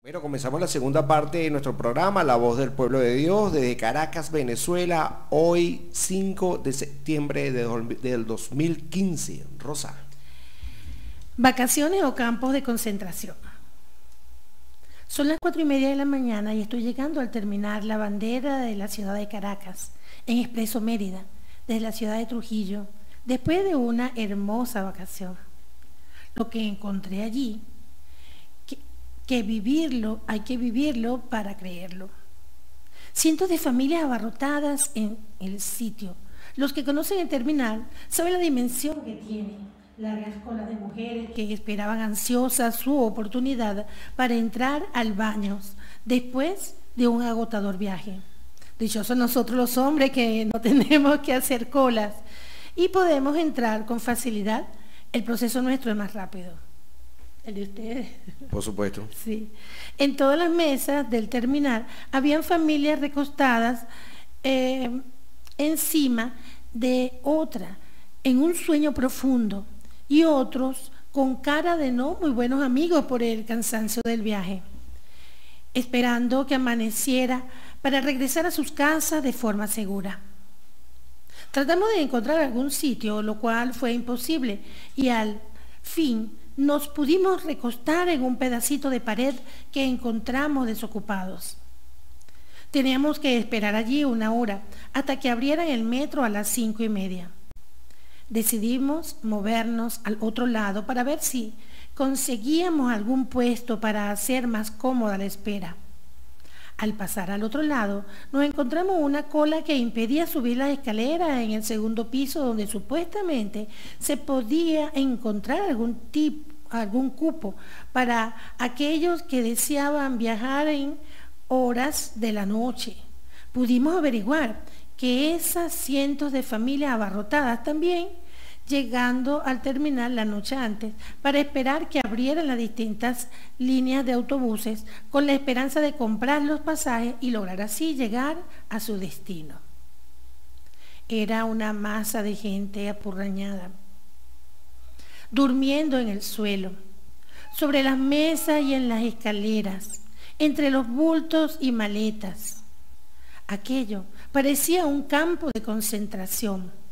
Bueno, comenzamos la segunda parte de nuestro programa, La Voz del Pueblo de Dios, desde Caracas, Venezuela, hoy 5 de septiembre del 2015. Rosa. Vacaciones o campos de concentración. Son las 4:30 de la mañana y estoy llegando al terminar La Bandera de la ciudad de Caracas, en Expreso Mérida, desde la ciudad de Trujillo, después de una hermosa vacación. Lo que encontré allí, hay que vivirlo para creerlo. Cientos de familias abarrotadas en el sitio. Los que conocen el terminal saben la dimensión que tiene. Largas colas de mujeres que esperaban ansiosas su oportunidad para entrar al baño después de un agotador viaje. Dichosos nosotros los hombres que no tenemos que hacer colas y podemos entrar con facilidad. El proceso nuestro es más rápido. ¿El de ustedes? Por supuesto. Sí. En todas las mesas del terminal habían familias recostadas encima de otra, en un sueño profundo, y otros con cara de no muy buenos amigos por el cansancio del viaje, esperando que amaneciera para regresar a sus casas de forma segura. Tratamos de encontrar algún sitio, lo cual fue imposible, y al fin nos pudimos recostar en un pedacito de pared que encontramos desocupados. Teníamos que esperar allí 1 hora hasta que abrieran el metro a las 5:30. Decidimos movernos al otro lado para ver si conseguíamos algún puesto para hacer más cómoda la espera. Al pasar al otro lado, nos encontramos una cola que impedía subir las escaleras en el segundo piso, donde supuestamente se podía encontrar algún cupo para aquellos que deseaban viajar en horas de la noche. Pudimos averiguar que esas cientos de familias abarrotadas también llegando al terminal la noche antes para esperar que abrieran las distintas líneas de autobuses con la esperanza de comprar los pasajes y lograr así llegar a su destino. Era una masa de gente apurrañada, durmiendo en el suelo, sobre las mesas y en las escaleras, entre los bultos y maletas. Aquello parecía un campo de concentración,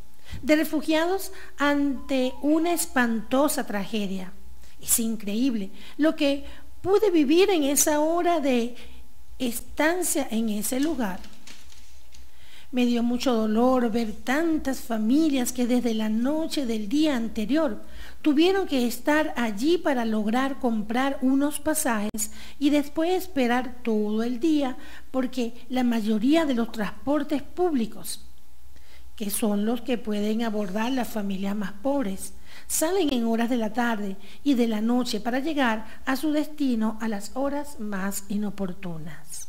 de refugiados ante una espantosa tragedia. Es increíble lo que pude vivir en esa hora de estancia en ese lugar. Me dio mucho dolor ver tantas familias que desde la noche del día anterior tuvieron que estar allí para lograr comprar unos pasajes y después esperar todo el día, porque la mayoría de los transportes públicos, que son los que pueden abordar las familias más pobres, salen en horas de la tarde y de la noche para llegar a su destino a las horas más inoportunas.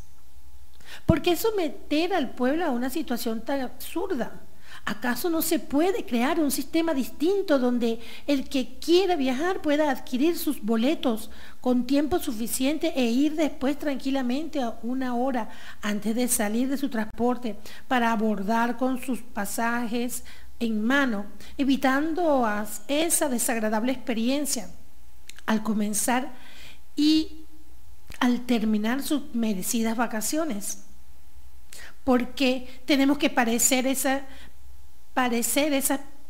¿Por qué someter al pueblo a una situación tan absurda? ¿Acaso no se puede crear un sistema distinto donde el que quiera viajar pueda adquirir sus boletos con tiempo suficiente e ir después tranquilamente a 1 hora antes de salir de su transporte para abordar con sus pasajes en mano, evitando esa desagradable experiencia al comenzar y al terminar sus merecidas vacaciones? Porque tenemos que parecer esas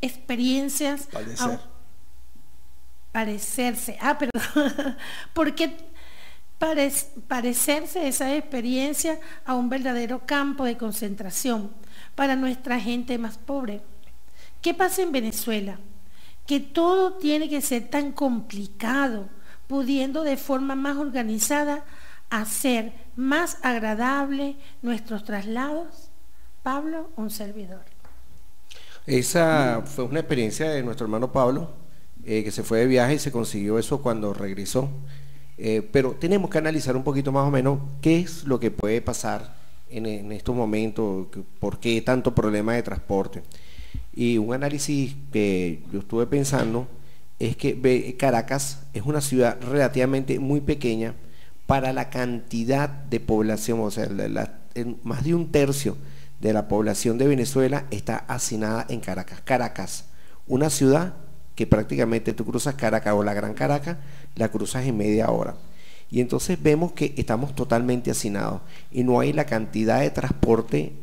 experiencias, ¿por qué parecerse esa experiencia a un verdadero campo de concentración para nuestra gente más pobre? ¿Qué pasa en Venezuela? Que todo tiene que ser tan complicado, pudiendo de forma más organizada hacer más agradable nuestros traslados. Pablo, un servidor. Esa fue una experiencia de nuestro hermano Pablo, que se fue de viaje y se consiguió eso cuando regresó. Pero tenemos que analizar un poquito más o menos qué es lo que puede pasar en estos momentos, por qué tanto problema de transporte. Y un análisis que yo estuve pensando es que Caracas es una ciudad relativamente muy pequeña para la cantidad de población, o sea, más de 1/3 de la población de Venezuela está hacinada en Caracas. Caracas, una ciudad que prácticamente tú cruzas Caracas o la Gran Caracas, la cruzas en media hora. Y entonces vemos que estamos totalmente hacinados y no hay la cantidad de transporte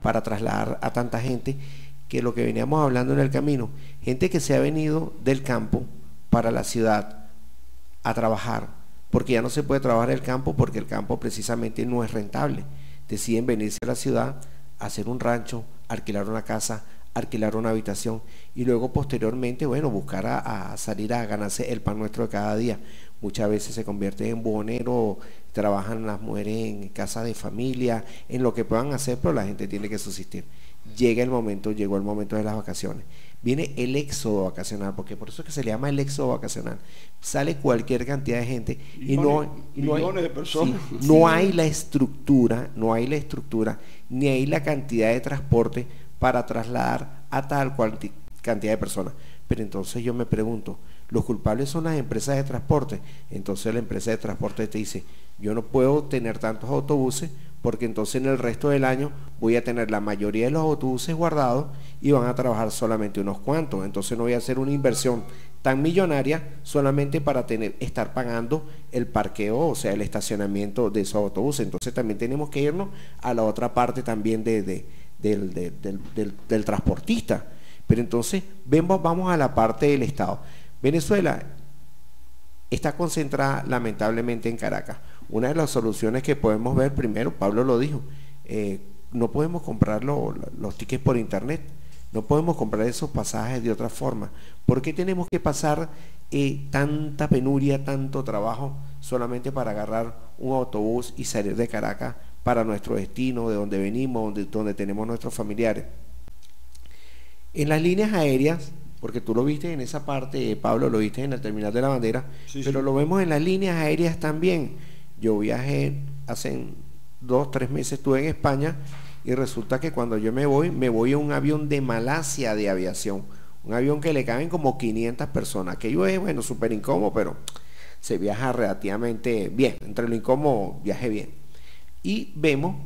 para trasladar a tanta gente, que lo que veníamos hablando en el camino, gente que se ha venido del campo para la ciudad a trabajar, porque ya no se puede trabajar en el campo porque el campo precisamente no es rentable. Deciden venirse a la ciudad, hacer un rancho, alquilar una casa, alquilar una habitación y luego posteriormente, bueno, buscar a salir a ganarse el pan nuestro de cada día. Muchas veces se convierten en buhoneros, trabajan las mujeres en casas de familia, en lo que puedan hacer, pero la gente tiene que subsistir. Llegó el momento de las vacaciones. Viene el éxodo vacacional, porque por eso es que se le llama el éxodo vacacional. Sale cualquier cantidad de gente y millones de personas. Sí, no hay la estructura, ni hay la cantidad de transporte para trasladar a tal cantidad de personas. Pero entonces yo me pregunto, los culpables son las empresas de transporte. Entonces la empresa de transporte te dice, yo no puedo tener tantos autobuses porque entonces en el resto del año voy a tener la mayoría de los autobuses guardados y van a trabajar solamente unos cuantos. Entonces no voy a hacer una inversión tan millonaria solamente para estar pagando el parqueo, o sea, el estacionamiento de esos autobuses. Entonces también tenemos que irnos a la otra parte también del transportista. Pero entonces vamos a la parte del Estado. Venezuela está concentrada lamentablemente en Caracas. Una de las soluciones que podemos ver, primero, Pablo lo dijo, no podemos comprar los tickets por internet, no podemos comprar esos pasajes de otra forma. ¿Por qué tenemos que pasar tanta penuria, tanto trabajo solamente para agarrar un autobús y salir de Caracas para nuestro destino, de donde venimos, donde tenemos nuestros familiares? En las líneas aéreas, porque tú lo viste en esa parte, Pablo, lo viste en el terminal de la Bandera, sí, pero sí, lo vemos en las líneas aéreas también. Yo viajé hace 2-3 meses, estuve en España y resulta que cuando yo me voy a un avión de Malasia de aviación, un avión que le caben como 500 personas, que yo es, bueno, súper incómodo, pero se viaja relativamente bien, entre lo incómodo viaje bien. Y vemos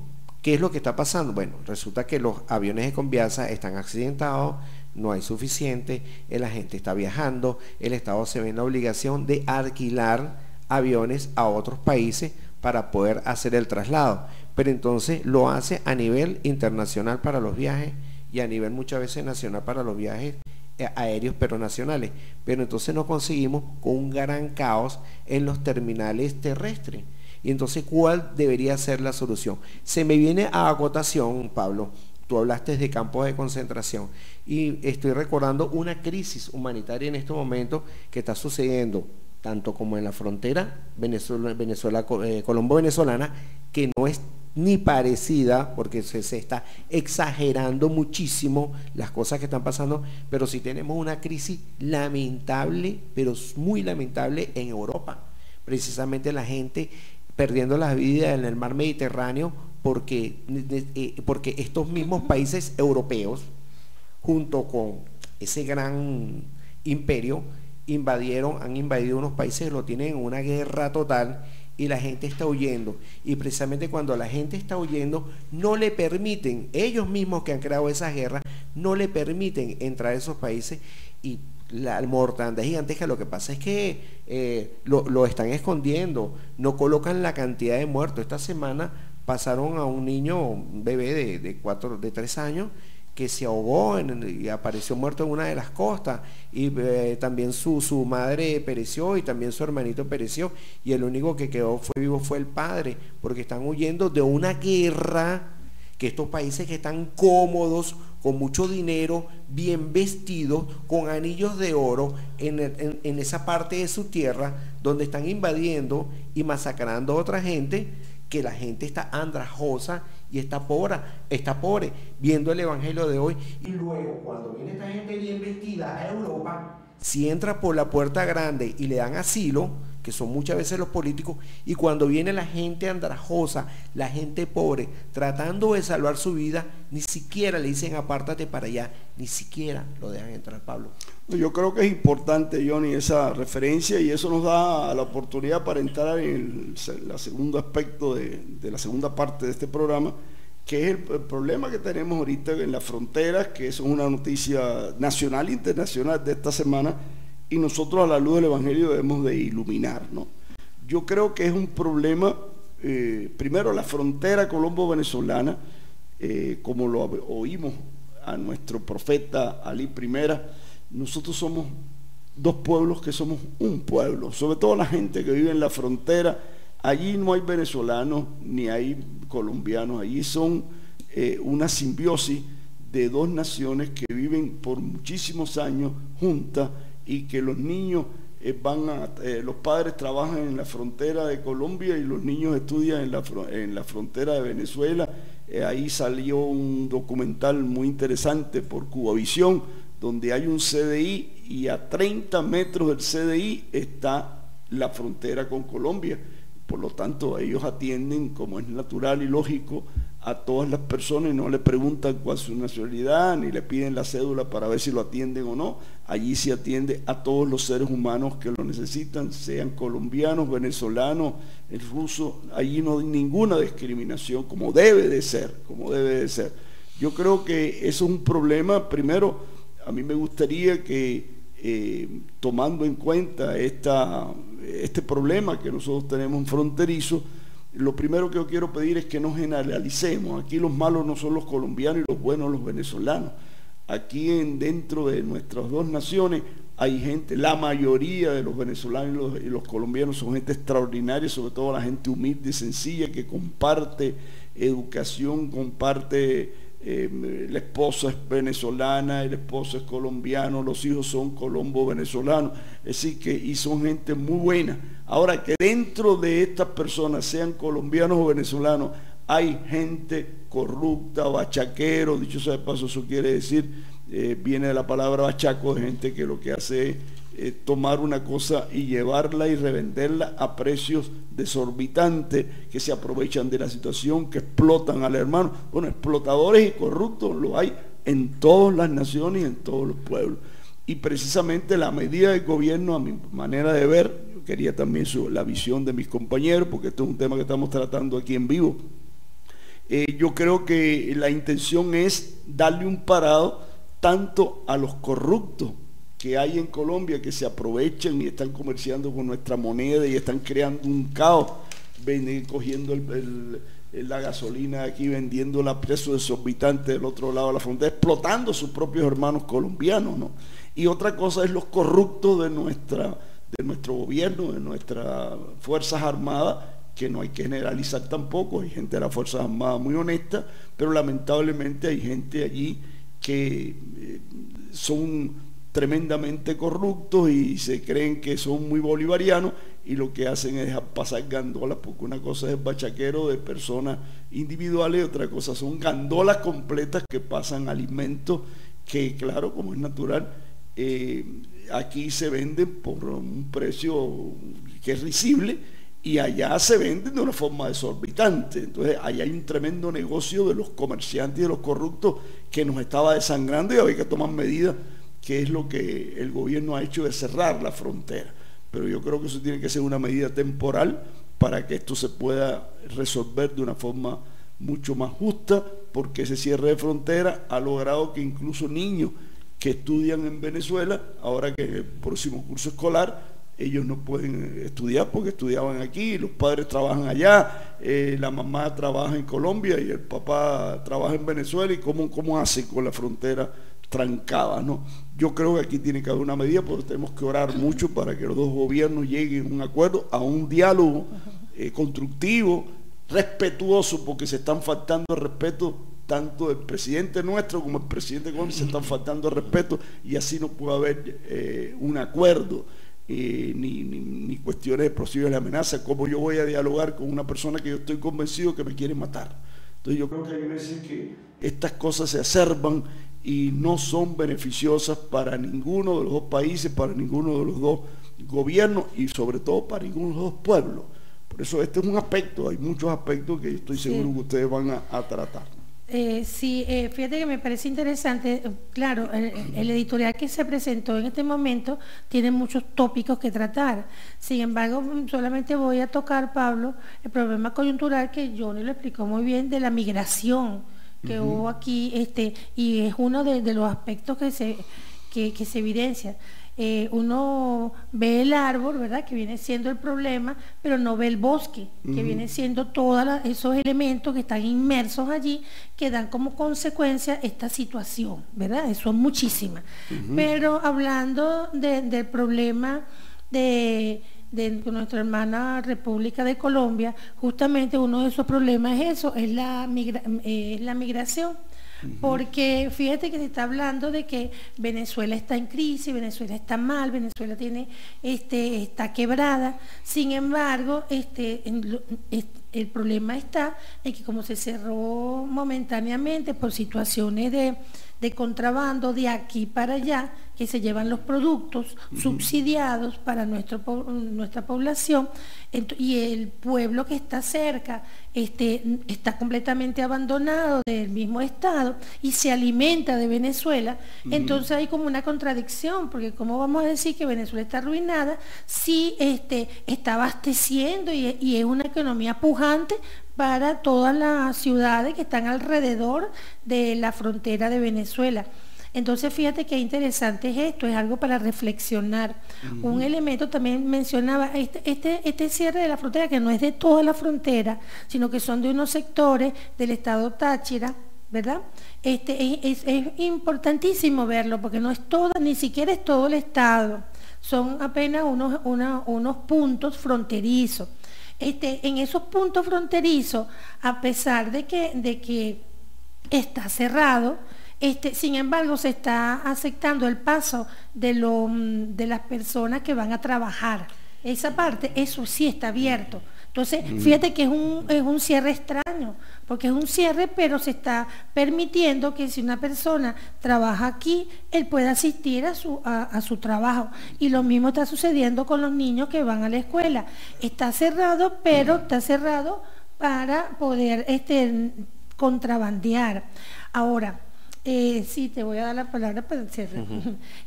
qué es lo que está pasando. Bueno, resulta que los aviones de Conviasa están accidentados, no hay suficiente, la gente está viajando, el Estado se ve en la obligación de alquilar aviones a otros países para poder hacer el traslado, pero entonces lo hace a nivel internacional para los viajes y a nivel muchas veces nacional para los viajes aéreos pero nacionales, pero entonces nos conseguimos con un gran caos en los terminales terrestres. Y entonces, ¿cuál debería ser la solución? Se me viene a acotación, Pablo, tú hablaste de campos de concentración y estoy recordando una crisis humanitaria en este momento que está sucediendo tanto como en la frontera colombo-venezolana, que no es ni parecida, porque se está exagerando muchísimo las cosas que están pasando, pero sí tenemos una crisis lamentable, pero muy lamentable en Europa. Precisamente la gente perdiendo las vidas en el mar Mediterráneo porque estos mismos países europeos, junto con ese gran imperio, han invadido unos países, lo tienen en una guerra total y la gente está huyendo. Y precisamente cuando la gente está huyendo, no le permiten, ellos mismos que han creado esas guerras, no le permiten entrar a esos países y la mortandad es gigantesca. Lo que pasa es que lo están escondiendo, no colocan la cantidad de muertos. Esta semana pasaron a un niño, un bebé de 3 años, que se ahogó y apareció muerto en una de las costas, y también su madre pereció y también su hermanito pereció, y el único que quedó vivo fue el padre, porque están huyendo de una guerra que estos países que están cómodos, con mucho dinero, bien vestidos, con anillos de oro en esa parte de su tierra, donde están invadiendo y masacrando a otra gente, que la gente está andrajosa y está pobre, viendo el evangelio de hoy. Y luego, cuando viene esta gente bien vestida a Europa, si entra por la puerta grande y le dan asilo, que son muchas veces los políticos, y cuando viene la gente andrajosa, la gente pobre, tratando de salvar su vida, ni siquiera le dicen apártate para allá, ni siquiera lo dejan entrar, Pablo. Yo creo que es importante, Johnny, esa referencia, y eso nos da la oportunidad para entrar en el segundo aspecto de la segunda parte de este programa, que es el problema que tenemos ahorita en las fronteras, que eso es una noticia nacional e internacional de esta semana, y nosotros a la luz del Evangelio debemos de iluminar, ¿no? Yo creo que es un problema, primero la frontera colombo-venezolana, como lo oímos a nuestro profeta Ali I, nosotros somos dos pueblos que somos un pueblo, sobre todo la gente que vive en la frontera. Allí no hay venezolanos ni hay colombianos, allí son una simbiosis de dos naciones que viven por muchísimos años juntas, y que los niños los padres trabajan en la frontera de Colombia y los niños estudian en la frontera de Venezuela. Ahí salió un documental muy interesante por Cubavisión, donde hay un CDI y a 30 metros del CDI está la frontera con Colombia. Por lo tanto, ellos atienden, como es natural y lógico, a todas las personas y no le preguntan cuál es su nacionalidad, ni le piden la cédula para ver si lo atienden o no. Allí se atiende a todos los seres humanos que lo necesitan, sean colombianos, venezolanos, rusos. Allí no hay ninguna discriminación, como debe de ser, como debe de ser. Yo creo que eso es un problema. Primero, a mí me gustaría que, tomando en cuenta este problema que nosotros tenemos en fronterizo, lo primero que yo quiero pedir es que no generalicemos. Aquí los malos no son los colombianos y los buenos los venezolanos. Aquí dentro de nuestras dos naciones hay gente, la mayoría de los venezolanos y los colombianos son gente extraordinaria, sobre todo la gente humilde y sencilla que comparte educación, comparte. La esposa es venezolana, el esposo es colombiano, los hijos son colombo-venezolanos, es decir que, y son gente muy buena. Ahora, que dentro de estas personas, sean colombianos o venezolanos, hay gente corrupta, bachaquero, dicho sea de paso, eso quiere decir, viene de la palabra bachaco, de gente que lo que hace es tomar una cosa y llevarla y revenderla a precios desorbitantes, que se aprovechan de la situación, que explotan al hermano. Bueno, explotadores y corruptos lo hay en todas las naciones y en todos los pueblos. Y precisamente la medida del gobierno, a mi manera de ver, yo quería también la visión de mis compañeros, porque esto es un tema que estamos tratando aquí en vivo. Yo creo que la intención es darle un parado tanto a los corruptos que hay en Colombia, que se aprovechan y están comerciando con nuestra moneda y están creando un caos, cogiendo la gasolina aquí, vendiéndola a precios desorbitantes del otro lado de la frontera, explotando a sus propios hermanos colombianos, ¿no? Y otra cosa es los corruptos de nuestro gobierno, de nuestras Fuerzas Armadas, que no hay que generalizar tampoco. Hay gente de las Fuerzas Armadas muy honesta, pero lamentablemente hay gente allí que son tremendamente corruptos y se creen que son muy bolivarianos, y lo que hacen es pasar gandolas, porque una cosa es el bachaquero de personas individuales y otra cosa son gandolas completas que pasan alimentos que, claro, como es natural, aquí se venden por un precio que es risible y allá se venden de una forma desorbitante. Entonces allá hay un tremendo negocio de los comerciantes y de los corruptos que nos estaba desangrando, y había que tomar medidas, que es lo que el gobierno ha hecho, de cerrar la frontera. Pero yo creo que eso tiene que ser una medida temporal para que esto se pueda resolver de una forma mucho más justa, porque ese cierre de frontera ha logrado que incluso niños que estudian en Venezuela, ahora que en el próximo curso escolar, ellos no pueden estudiar porque estudiaban aquí, los padres trabajan allá, la mamá trabaja en Colombia y el papá trabaja en Venezuela, y cómo hacen con la frontera trancada, ¿no? Yo creo que aquí tiene que haber una medida, porque tenemos que orar mucho para que los dos gobiernos lleguen a un acuerdo, a un diálogo constructivo, respetuoso, porque se están faltando el respeto tanto el presidente nuestro como el presidente de Colombia, se están faltando el respeto, y así no puede haber un acuerdo, ni cuestiones de posibles amenazas. Como yo voy a dialogar con una persona que yo estoy convencido que me quiere matar? Entonces yo creo que hay veces que estas cosas se acerban y no son beneficiosas para ninguno de los dos países, para ninguno de los dos gobiernos y sobre todo para ninguno de los dos pueblos. Por eso este es un aspecto, hay muchos aspectos que estoy seguro que ustedes van a tratar. Sí, fíjate que me parece interesante. Claro, el editorial que se presentó en este momento tiene muchos tópicos que tratar. Sin embargo, solamente voy a tocar, Pablo, el problema coyuntural que Johnny lo explicó muy bien, de la migración que hubo aquí, y es uno de los aspectos que se evidencia. uno ve el árbol, ¿verdad?, que viene siendo el problema, pero no ve el bosque, que viene siendo todos esos elementos que están inmersos allí, que dan como consecuencia esta situación, ¿verdad? Son muchísimas. Pero hablando del problema de nuestra hermana República de Colombia, justamente uno de esos problemas es eso, es la migración. Porque fíjate que se está hablando de que Venezuela está en crisis, Venezuela está mal, Venezuela está quebrada. Sin embargo, el problema está en que como se cerró momentáneamente por situaciones de contrabando de aquí para allá, que se llevan los productos subsidiados para nuestra población, y el pueblo que está cerca está completamente abandonado del mismo Estado y se alimenta de Venezuela. Entonces hay como una contradicción, porque ¿cómo vamos a decir que Venezuela está arruinada si está abasteciendo y es una economía pujante para todas las ciudades que están alrededor de la frontera de Venezuela? Entonces fíjate qué interesante es esto, es algo para reflexionar. Un elemento también mencionaba este cierre de la frontera, que no es de toda la frontera, sino que son de unos sectores del estado Táchira, ¿verdad? Es importantísimo verlo, porque no es todo, ni siquiera es todo el estado, son apenas unos puntos fronterizos. En esos puntos fronterizos, a pesar de que está cerrado, sin embargo, se está aceptando el paso de las personas que van a trabajar. Esa parte, eso sí está abierto. Entonces, fíjate que es un cierre extraño, porque es un cierre, pero se está permitiendo que si una persona trabaja aquí, él pueda asistir a su trabajo. Y lo mismo está sucediendo con los niños que van a la escuela. Está cerrado, pero está cerrado para poder contrabandear. Ahora, sí, te voy a dar la palabra para el cierre.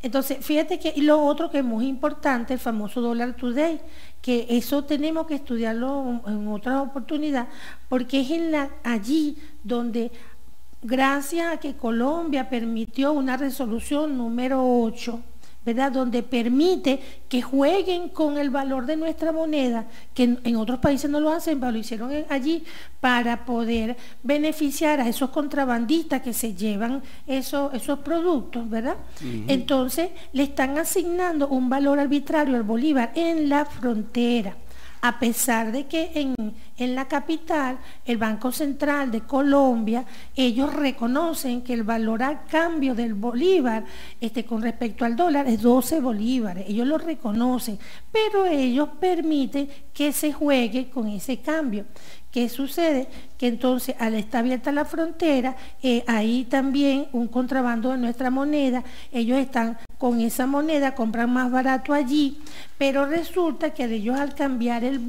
Entonces, fíjate que y lo otro que es muy importante, el famoso Dollar Today, que eso tenemos que estudiarlo en otra oportunidad, porque es allí donde, gracias a que Colombia permitió una resolución número 8, ¿verdad?, donde permite que jueguen con el valor de nuestra moneda, que en otros países no lo hacen, pero lo hicieron allí para poder beneficiar a esos contrabandistas que se llevan esos productos, ¿verdad? Entonces le están asignando un valor arbitrario al bolívar en la frontera, a pesar de que en la capital, el Banco Central de Colombia, ellos reconocen que el valor a cambio del bolívar con respecto al dólar es 12 bolívares, ellos lo reconocen, pero ellos permiten que se juegue con ese cambio. ¿Qué sucede? Que entonces, al estar abierta la frontera, ahí también un contrabando de nuestra moneda, ellos están con esa moneda, compran más barato allí, pero resulta que ellos al cambiar el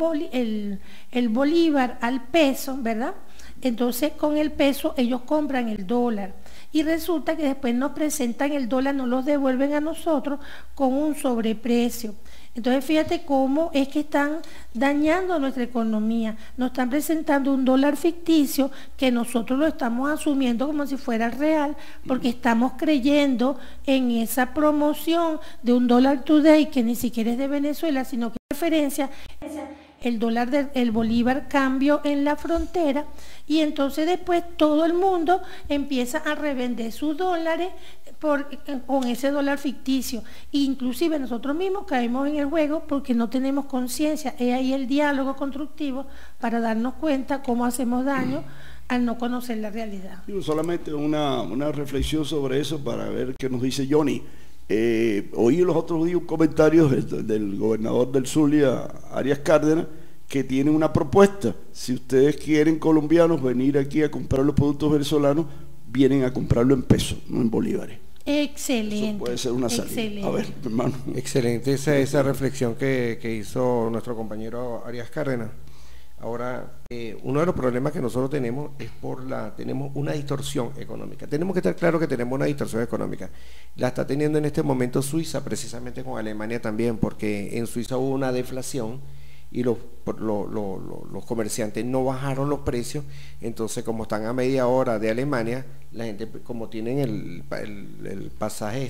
bolívar al peso, ¿verdad? Entonces con el peso ellos compran el dólar y resulta que después nos presentan el dólar, nos los devuelven a nosotros con un sobreprecio. Entonces fíjate cómo es que están dañando nuestra economía, nos están presentando un dólar ficticio que nosotros lo estamos asumiendo como si fuera real, porque estamos creyendo en esa promoción de un Dollar Today que ni siquiera es de Venezuela, sino que es referencia el dólar el bolívar cambio en la frontera, y entonces después todo el mundo empieza a revender sus dólares con ese dólar ficticio. Inclusive nosotros mismos caemos en el juego porque no tenemos conciencia. Es ahí el diálogo constructivo para darnos cuenta cómo hacemos daño al no conocer la realidad. Solamente una reflexión sobre eso para ver qué nos dice Johnny. Oí los otros días un comentario del gobernador del Zulia, Arias Cárdenas, que tiene una propuesta. Si ustedes quieren, colombianos, venir aquí a comprar los productos venezolanos, vienen a comprarlo en pesos, no en bolívares. Excelente. Eso puede ser una salida. Excelente. A ver, hermano. Excelente esa reflexión que hizo nuestro compañero Arias Cárdenas. Ahora, uno de los problemas que nosotros tenemos es tenemos una distorsión económica. Tenemos que estar claros que tenemos una distorsión económica. La está teniendo en este momento Suiza, precisamente con Alemania también, porque en Suiza hubo una deflación y los comerciantes no bajaron los precios. Entonces, como están a media hora de Alemania, la gente, como tienen el pasaje,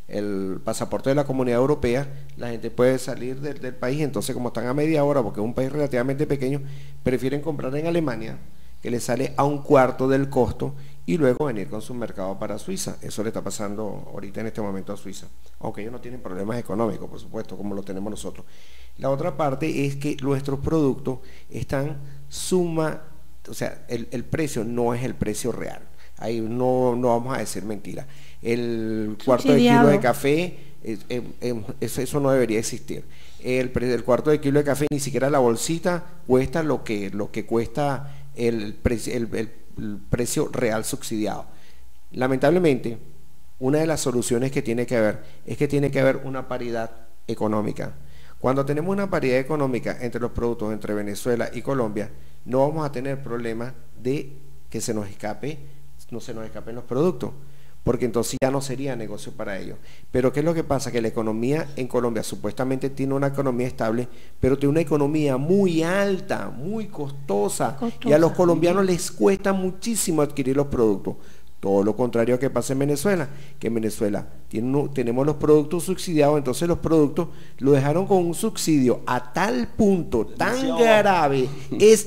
el pasaporte de la Comunidad Europea, la gente puede salir del país. Entonces, como están a media hora, porque es un país relativamente pequeño, prefieren comprar en Alemania, que les sale a un cuarto del costo, y luego venir con su mercado para Suiza. Eso le está pasando ahorita en este momento a Suiza, aunque ellos no tienen problemas económicos, por supuesto, como lo tenemos nosotros. La otra parte es que nuestros productos están o sea, el precio no es el precio real. Ahí no vamos a decir mentira. El cuarto de kilo de café, eso no debería existir. El cuarto de kilo de café, ni siquiera la bolsita cuesta lo que cuesta el precio real subsidiado. Lamentablemente, una de las soluciones que tiene que haber es que tiene que haber una paridad económica. Cuando tenemos una paridad económica entre los productos entre Venezuela y Colombia, no vamos a tener problemas de que no se nos escapen los productos, porque entonces ya no sería negocio para ellos. Pero ¿qué es lo que pasa? Que la economía en Colombia supuestamente tiene una economía estable, pero tiene una economía muy alta, muy costosa, y a los colombianos les cuesta muchísimo adquirir los productos. Todo lo contrario que pasa en Venezuela, que en Venezuela tenemos los productos subsidiados. Entonces los productos lo dejaron con un subsidio a tal punto, tan grave,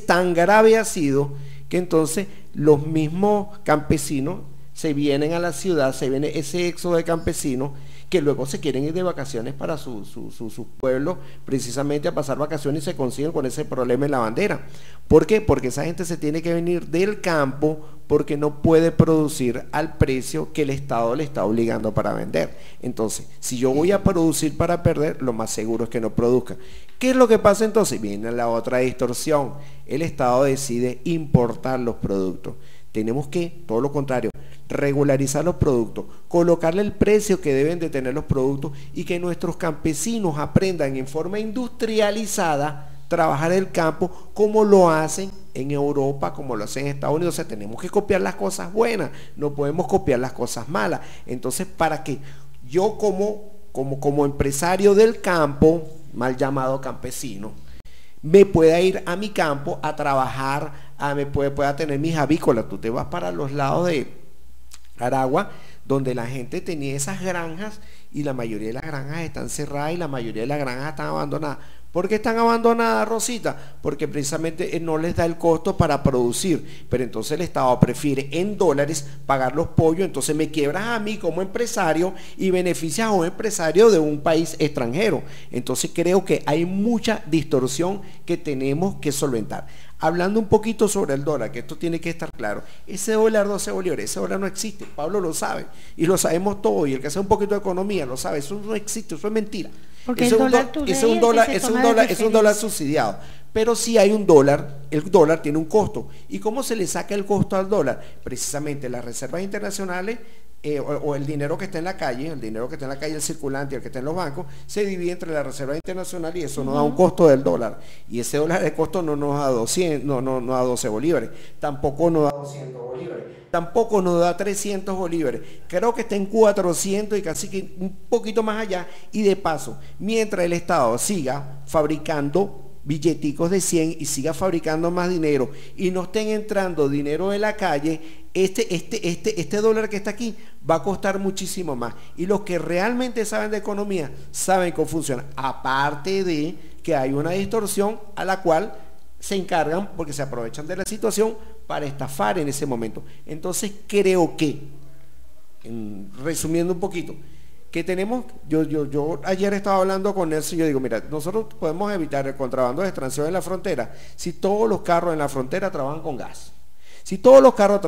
tan grave ha sido, que entonces los mismos campesinos se vienen a la ciudad, se viene ese éxodo de campesinos que luego se quieren ir de vacaciones para sus pueblos, precisamente a pasar vacaciones, y se consiguen con ese problema en la bandera. ¿Por qué? Porque esa gente se tiene que venir del campo, porque no puede producir al precio que el Estado le está obligando para vender. Entonces, si yo voy a producir para perder, lo más seguro es que no produzca. ¿Qué es lo que pasa entonces? Viene la otra distorsión. El Estado decide importar los productos. Tenemos que, todo lo contrario, regularizar los productos, colocarle el precio que deben de tener los productos, y que nuestros campesinos aprendan en forma industrializada trabajar el campo como lo hacen en Europa, como lo hacen en Estados Unidos. O sea, tenemos que copiar las cosas buenas, no podemos copiar las cosas malas. Entonces, para que yo como empresario del campo, mal llamado campesino, me pueda ir a mi campo a trabajar, pueda tener mis avícolas. Tú te vas para los lados de Aragua, donde la gente tenía esas granjas, y la mayoría de las granjas están cerradas, y la mayoría de las granjas están abandonadas. ¿Por qué están abandonadas, Rosita? Porque precisamente no les da el costo para producir, pero entonces el Estado prefiere en dólares pagar los pollos. Entonces me quiebras a mí como empresario y beneficias a un empresario de un país extranjero. Entonces creo que hay mucha distorsión que tenemos que solventar. Hablando un poquito sobre el dólar, que esto tiene que estar claro, ese dólar 12 bolívares, ese dólar no existe. Pablo lo sabe, y lo sabemos todos, y el que hace un poquito de economía lo sabe. Eso no existe, eso es mentira. Porque es un dólar subsidiado. Pero sí hay un dólar, el dólar tiene un costo. ¿Y cómo se le saca el costo al dólar? Precisamente las reservas internacionales, o el dinero que está en la calle, el circulante y el que está en los bancos, se divide entre la reserva internacional, y eso nos da un costo del dólar. Y ese dólar de costo no nos da 12 bolívares, tampoco nos da 200 bolívares, tampoco nos da 300 bolívares. Creo que está en 400 y casi que un poquito más allá. Y de paso, mientras el Estado siga fabricando billeticos de 100 y siga fabricando más dinero, y no estén entrando dinero de la calle, este dólar que está aquí va a costar muchísimo más. Y los que realmente saben de economía saben cómo funciona, aparte de que hay una distorsión a la cual se encargan, porque se aprovechan de la situación para estafar en ese momento. Entonces creo que, resumiendo un poquito, que tenemos, yo ayer estaba hablando con Nelson, y yo digo, mira, nosotros podemos evitar el contrabando de extranjeros en la frontera si todos los carros en la frontera trabajan con gas. Si todos los carros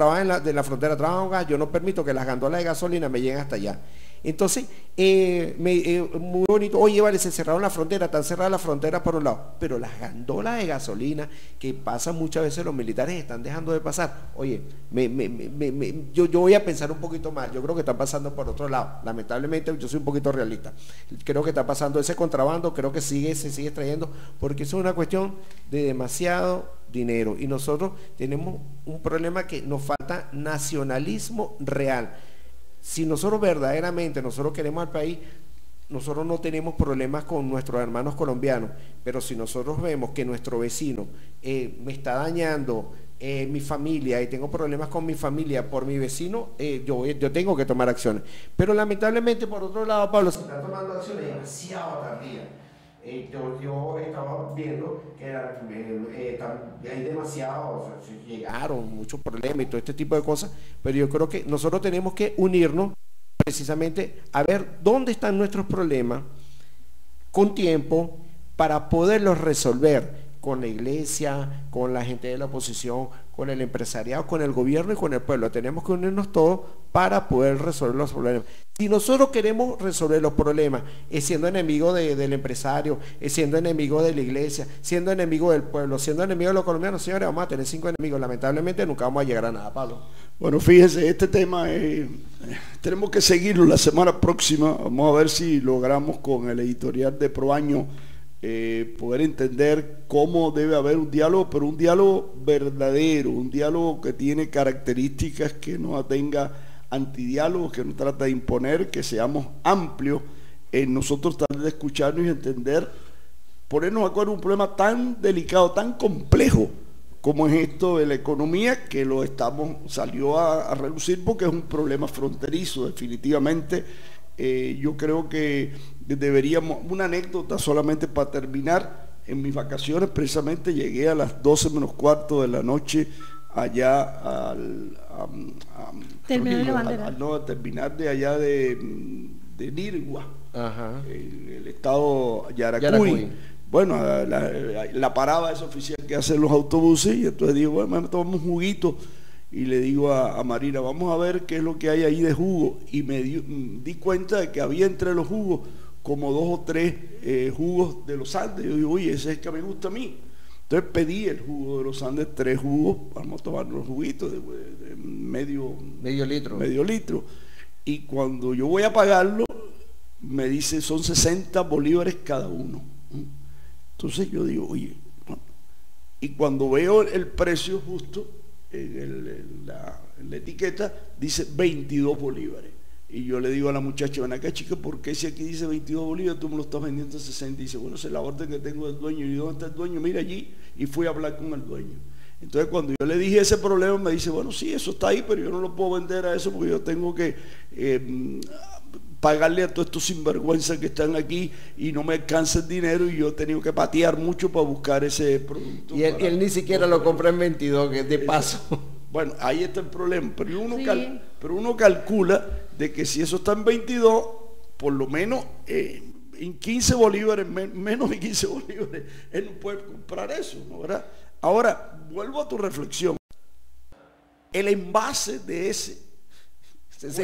de la frontera trabajan con gas, yo no permito que las gandolas de gasolina me lleguen hasta allá. Entonces, muy bonito, oye, vale, se cerraron la frontera, están cerradas las fronteras por un lado, pero las gandolas de gasolina que pasan muchas veces, los militares están dejando de pasar. Oye, yo voy a pensar un poquito más, yo creo que están pasando por otro lado. Lamentablemente, yo soy un poquito realista. Creo que está pasando ese contrabando, creo que se sigue extrayendo, porque eso es una cuestión de demasiado dinero, y nosotros tenemos un problema, que nos falta nacionalismo real. Si nosotros verdaderamente queremos al país, nosotros no tenemos problemas con nuestros hermanos colombianos, pero si nosotros vemos que nuestro vecino me está dañando mi familia y tengo problemas con mi familia por mi vecino, yo tengo que tomar acciones. Pero lamentablemente, por otro lado, Pablo, se están tomando acciones demasiado tardías. Yo estaba viendo que hay demasiado, o sea, llegaron muchos problemas y todo este tipo de cosas, pero yo creo que nosotros tenemos que unirnos precisamente a ver dónde están nuestros problemas con tiempo para poderlos resolver con la iglesia, con la gente de la oposición, con el empresariado, con el gobierno y con el pueblo. Tenemos que unirnos todos para poder resolver los problemas. Si nosotros queremos resolver los problemas, siendo enemigo del empresario, siendo enemigo de la iglesia, siendo enemigo del pueblo, siendo enemigo de los colombianos, señores, vamos a tener 5 enemigos. Lamentablemente nunca vamos a llegar a nada, Pablo. Bueno, fíjense, este tema tenemos que seguirlo la semana próxima. Vamos a ver si logramos con el editorial de Proaño poder entender cómo debe haber un diálogo, pero un diálogo verdadero, un diálogo que tiene características, que no tenga antidiálogos, que no trata de imponer, que seamos amplios en nosotros tratar de escucharnos y entender, ponernos de acuerdo en un problema tan delicado, tan complejo como es esto de la economía, que salió a relucir porque es un problema fronterizo, definitivamente. Yo creo que deberíamos, una anécdota solamente para terminar. En mis vacaciones precisamente llegué a las 12 menos cuarto de la noche allá terminar de allá de Nirgua, el estado Yaracuy. Bueno, la parada es oficial que hacen los autobuses, y entonces digo, bueno, me tomamos un juguito. Y le digo a Marina, vamos a ver qué es lo que hay ahí de jugo. Y di cuenta de que había entre los jugos como 2 o 3 jugos de los Andes. Yo digo, oye, ese es el que me gusta a mí. Entonces pedí el jugo de los Andes, 3 jugos, vamos a tomar los juguitos de medio litro. Y cuando yo voy a pagarlo, me dice, son 60 bolívares cada uno. Entonces yo digo, oye, bueno. Y cuando veo el precio justo, en la etiqueta dice 22 bolívares. Y yo le digo a la muchacha, ven acá, chica, ¿por qué si aquí dice 22 bolívares tú me lo estás vendiendo a 60? Y dice, bueno, esa es la orden que tengo del dueño. Y ¿dónde está el dueño? Mira allí. Y fui a hablar con el dueño. Entonces cuando yo le dije ese problema, me dice, bueno, sí, eso está ahí, pero yo no lo puedo vender a eso porque yo tengo que pagarle a todos estos sinvergüenzas que están aquí y no me alcanza el dinero, y yo he tenido que patear mucho para buscar ese producto. Y él ni siquiera lo compró en 22, que es de paso. Bueno, ahí está el problema, pero uno calcula de que si eso está en 22, por lo menos en 15 bolívares, menos de 15 bolívares, él no puede comprar eso, ¿no? ¿Verdad? Ahora, vuelvo a tu reflexión. El envase de ese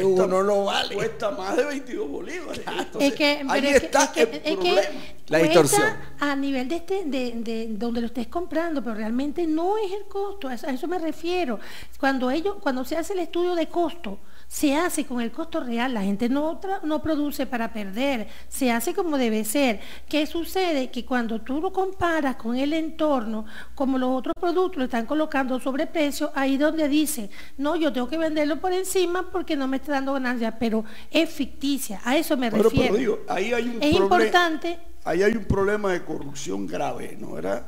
jugo no lo vale. Cuesta más de 22 bolívares. Entonces, ahí está el problema. La distorsión. A nivel de donde lo estés comprando, pero realmente no es el costo, a eso me refiero. Cuando se hace el estudio de costo, se hace con el costo real. La gente no produce para perder, se hace como debe ser. ¿Qué sucede? Que cuando tú lo comparas con el entorno, como los otros productos lo están colocando sobreprecio, ahí donde dice, no, yo tengo que venderlo por encima porque no me está dando ganancia, pero es ficticia, a eso me refiero. Pero digo, ahí hay un importante. Ahí hay un problema de corrupción grave, ¿no? ¿Verdad?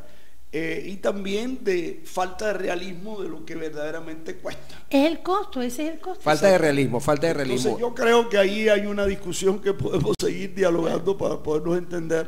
Y también de falta de realismo de lo que verdaderamente cuesta. Es el costo, ese es el costo. Falta de realismo. Entonces yo creo que ahí hay una discusión que podemos seguir dialogando para podernos entender,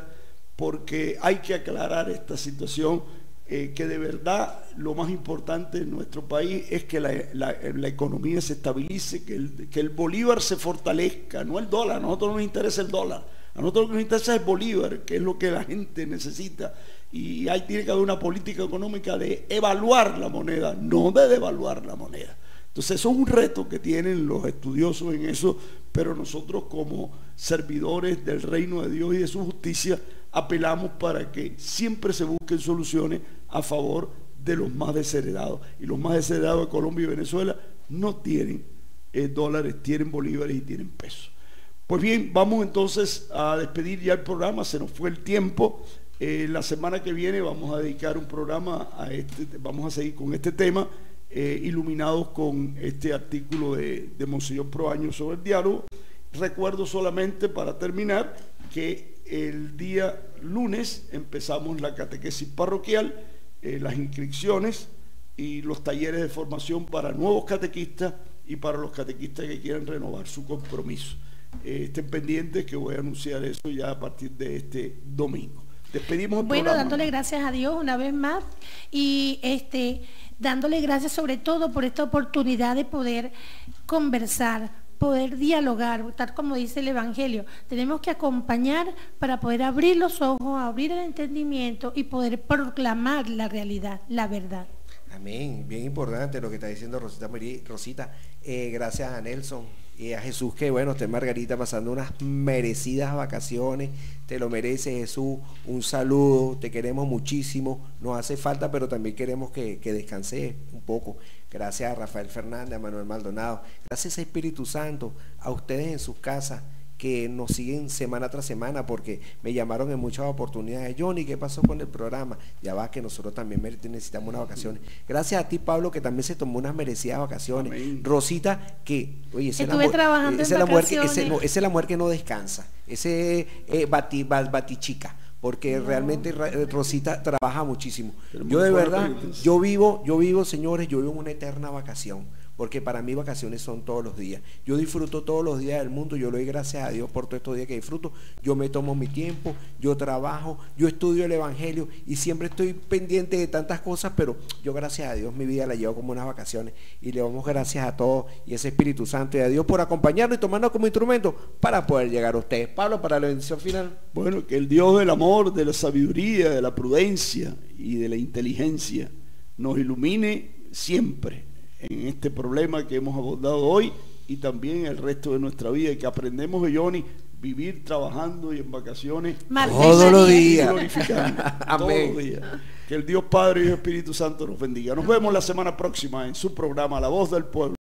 porque hay que aclarar esta situación, que de verdad lo más importante en nuestro país es que la economía se estabilice, que el bolívar se fortalezca, no el dólar. A nosotros no nos interesa el dólar, a nosotros lo que nos interesa es el bolívar, que es lo que la gente necesita. Y ahí tiene que haber una política económica de evaluar la moneda, no de devaluar la moneda. Entonces eso es un reto que tienen los estudiosos en eso, pero nosotros como servidores del reino de Dios y de su justicia apelamos para que siempre se busquen soluciones a favor de los más desheredados. Y los más desheredados de Colombia y Venezuela no tienen dólares, tienen bolívares y tienen pesos. Pues bien, vamos entonces a despedir ya el programa, se nos fue el tiempo. La semana que viene vamos a dedicar un programa a vamos a seguir con este tema, iluminados con este artículo de Monseñor Proaño sobre el diálogo. Recuerdo solamente para terminar que el día lunes empezamos la catequesis parroquial, las inscripciones y los talleres de formación para nuevos catequistas y para los catequistas que quieran renovar su compromiso. Estén pendientes que voy a anunciar eso ya a partir de este domingo. Despedimos el programa. Dándole gracias a Dios una vez más y dándole gracias sobre todo por esta oportunidad de poder conversar, poder dialogar, tal como dice el Evangelio. Tenemos que acompañar para poder abrir los ojos, abrir el entendimiento y poder proclamar la realidad, la verdad. Amén, bien importante lo que está diciendo Rosita. Gracias a Nelson y a Jesús, que bueno, usted Margarita pasando unas merecidas vacaciones, te lo merece Jesús, un saludo, te queremos muchísimo, nos hace falta, pero también queremos que descanse un poco. Gracias a Rafael Fernández, a Manuel Maldonado, gracias a Espíritu Santo, a ustedes en sus casas, que nos siguen semana tras semana, porque me llamaron en muchas oportunidades. Johnny, ¿qué pasó con el programa? Ya va, que nosotros también necesitamos unas vacaciones. Gracias a ti, Pablo, que también se tomó unas merecidas vacaciones. Amén. Rosita, que, oye, esa Estuve trabajando en vacaciones. esa es la mujer que no descansa, ese batichica, porque No. realmente Rosita trabaja muchísimo. Tenemos Yo de buena verdad, penitencia. yo vivo, señores, yo vivo en una eterna vacación, porque para mí vacaciones son todos los días. Yo disfruto todos los días del mundo, yo le doy gracias a Dios por todos estos días que disfruto. Yo me tomo mi tiempo, yo trabajo, yo estudio el Evangelio y siempre estoy pendiente de tantas cosas, pero yo gracias a Dios mi vida la llevo como unas vacaciones y le damos gracias a todos y a ese Espíritu Santo y a Dios por acompañarnos y tomarnos como instrumento para poder llegar a ustedes. Pablo, para la bendición final. Bueno, que el Dios del amor, de la sabiduría, de la prudencia y de la inteligencia nos ilumine siempre en este problema que hemos abordado hoy y también el resto de nuestra vida, y que aprendemos de Johnny vivir trabajando y en vacaciones Todos los días. glorificando todos Amén. los días. Que el Dios Padre y el Espíritu Santo nos bendiga. Nos vemos la semana próxima en su programa La Voz del Pueblo.